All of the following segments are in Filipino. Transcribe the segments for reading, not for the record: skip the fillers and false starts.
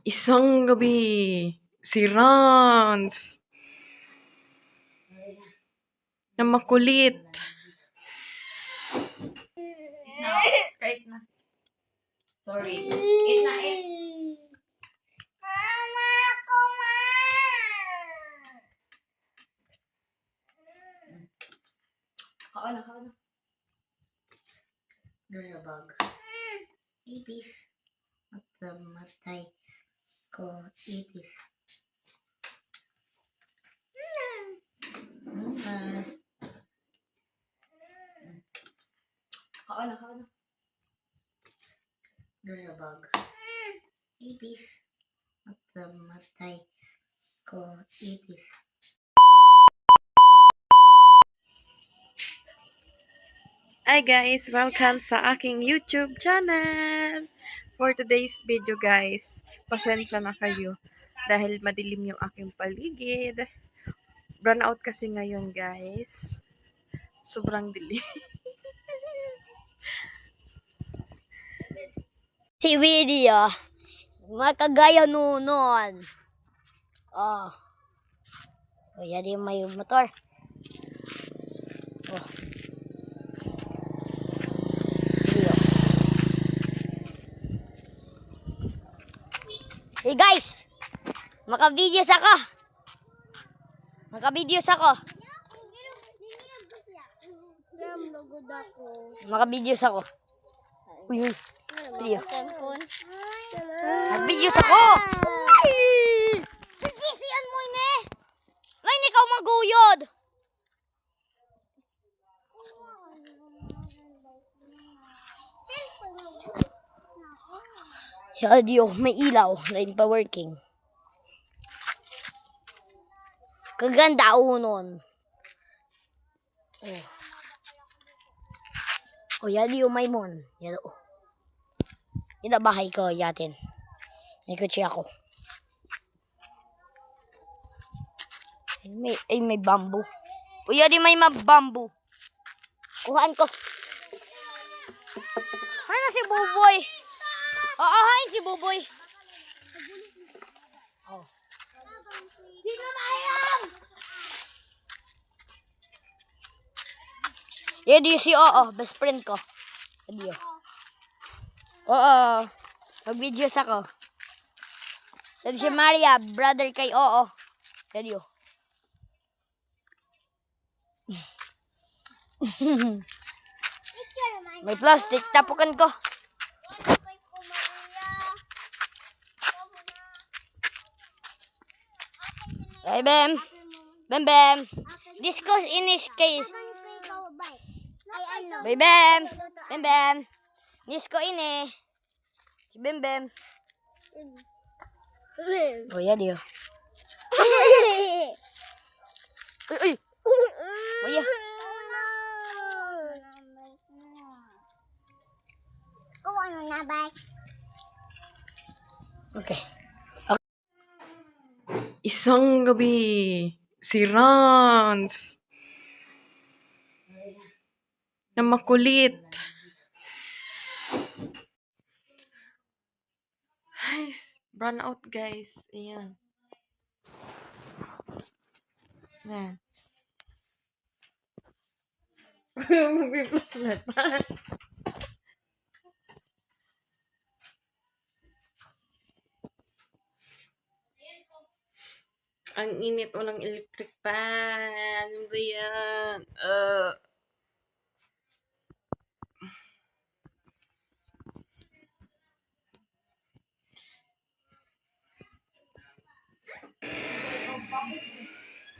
Isang gabi, si Rans na makulit. Kahit na. Sorry. Eat na, eat. Mama, kuma! Kao na, kao na. There's a bug. Ipis. Matay ko. Ipis. Kao na, kao na. There's a bug. Ipis. Matay ko. Ipis. Hi guys! Welcome sa aking YouTube channel! For today's video guys, pasensya na kayo dahil madilim yung aking paligid. Brown out kasi ngayon guys. Sobrang dilim. Si video, makagaya nunon. Oh. Oh, yan yung may motor. Oh. Video. Hey guys, maka-videos ako. Maka-videos ako. Maka-videos ako. Uy, uy. Video. Mag-videos ako. Sisian mo ini. Lain ikaw maguyod. Audio, may ilaw. Lain pa working. Kaganda unon. Oh. Oh, yali yung may mon. Yan oh. Yan na bahay ko yatin. May kutsi ako. May bamboo. Oh, yali may bamboo. Kuhaan ko. Ano si Buboy? Oo, hain si Buboy. Oh. Sino na yan? Yadi si Oo, best friend ko. Yadi Oo. Mag-videos ako. Yadi si Maria, brother kay Oo. Yadi May plastic, tapukan ko. Hey, Bem. Bem. Discuss in this case. Hey, Bem. Disco ini. Si Bem. Oh, ya dia. Uy. Oh, ya. Okay. Isang gabi, si Rans na makulit. Guys, brown out guys. Ayan. Ayan. Mag-flashlight pa. Ang init, walang electric fan. Ano ba yan?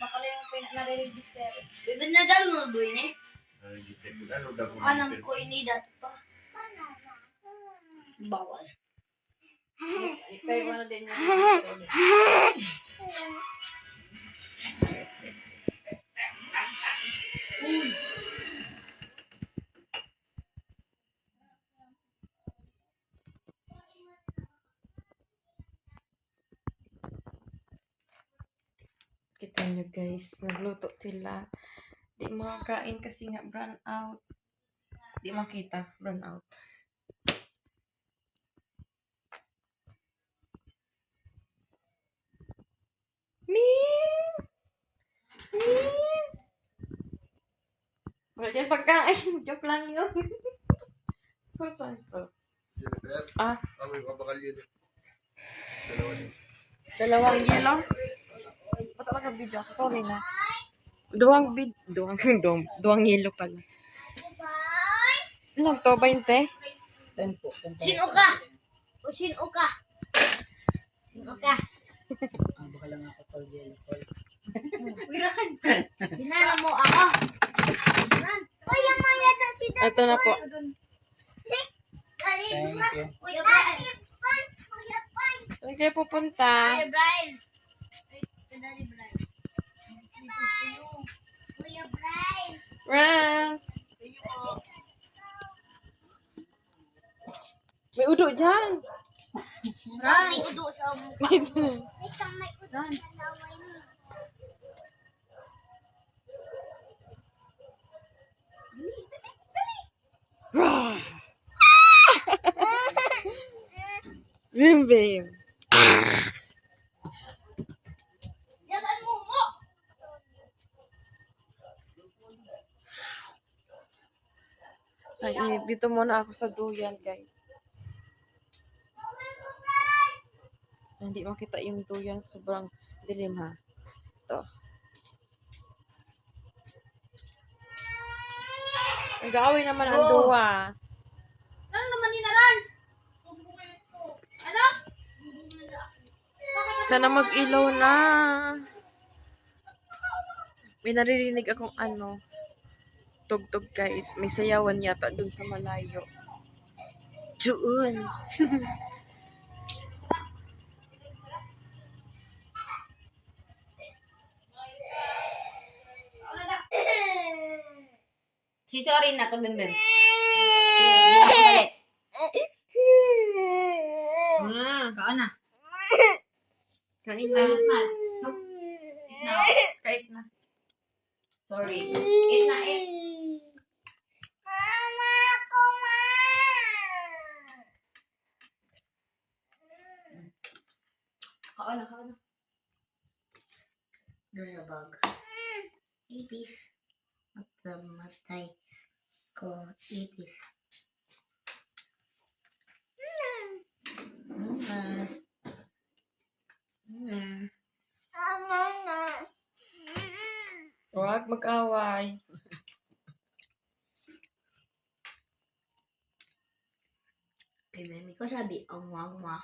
Baka lang yung na-register. Bebe na download mo yun eh. Anong ko ini dati pa? Bawal. Kayo ano din yung Kita nyo guys, nagluto sila. Di makakain kasi nga brown out. Di makita, brown out. Wala dyan pagkain. Joke lang yun. Saan to? Jennifer, Ah, kami mabakal yun. dalawang yelo. Ba't ako video ako? Sorry na. Duwang yelo pala. Ano to? 20? Sino ka? O sino ka? Sino ka? Hinala mo ako. Uy, ang maya na si Dad. Ito na po. Thank you. Kuya Brian. Kuya Brian. Saan kayo pupunta? Kuya Brian. Daddy Brian. Kuya Brian. Ran! May udo dyan. May udo sa mukha. Ikaw may udo sa laway mo. Bim bim. Yagan mo mo. Ay, dito muna ako sa duyan, guys. Hindi makita yung duyan. Sobrang dilim, ha. Ito. Nag-aaway naman ang duwa. Ano naman ni Narans? Ano? Sana mag-ilaw na. May naririnig akong tugtog, guys. May sayawan yata dun sa malayo. Doon. Si sorry na to, Bimbim. Kaon na. Kain na. Kain na. Sorry. Eat na, eat. Mama, kuma. Kaon na, kaon na. Doon sa bag. Ipis. Matay ko ipis. Huwag mag-away. Ay, mami ko sabi, ang mama.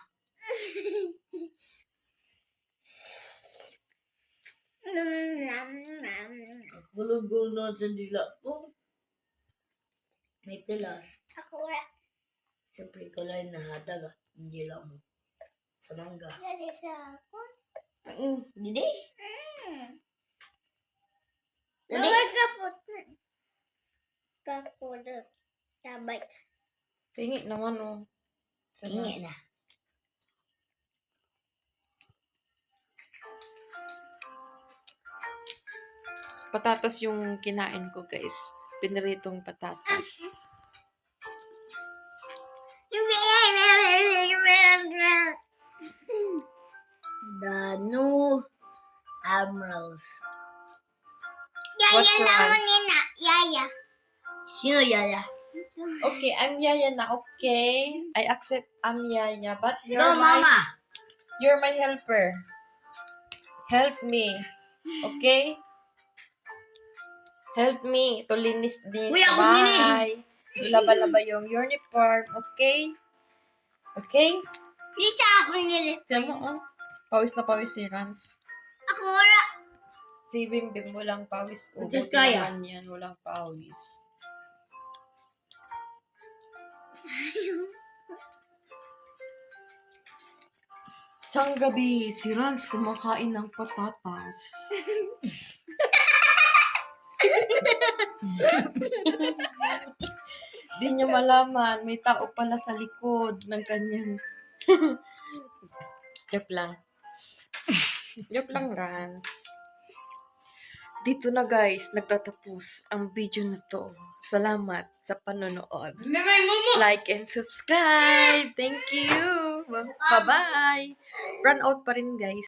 Gulong-gulong na sa dila ko. May pilas. Ako wala. Siyempre, ikaw lang nahatag ang dila mo. Sa mangga. Dali sa ako. Didi? Nawag ka po. Kapulot. Tabay. Tingi naman, oh. Ingi na. Patatas yung kinain ko, guys. Piniritong patatas. The new Admirals. What's wrong? Yaya. Sino yaya? Okay, I'm Yaya na, okay? I accept I'm Yaya, but Ito, mama. you're my helper. Help me. Okay? Help me to linis din Kuya, sa ako din eh. bahay. Ilaba-laba yung uniform, okay? Okay? Lisa ako nila. Tiyan mo, oh. Pawis na pawis si Rans. Ako wala. Si Bimbim walang pawis. O, Bakit buti kaya? naman yan, walang pawis. Isang gabi, si Rans kumakain ng patatas. Di niya malaman, may tao pala sa likod ng kanyang... Joke lang. Joke lang, Rans. Dito na, guys, nagtatapos ang video na to. Salamat sa panonood. Like and subscribe. Thank you. Bye-bye. Run out pa rin, guys.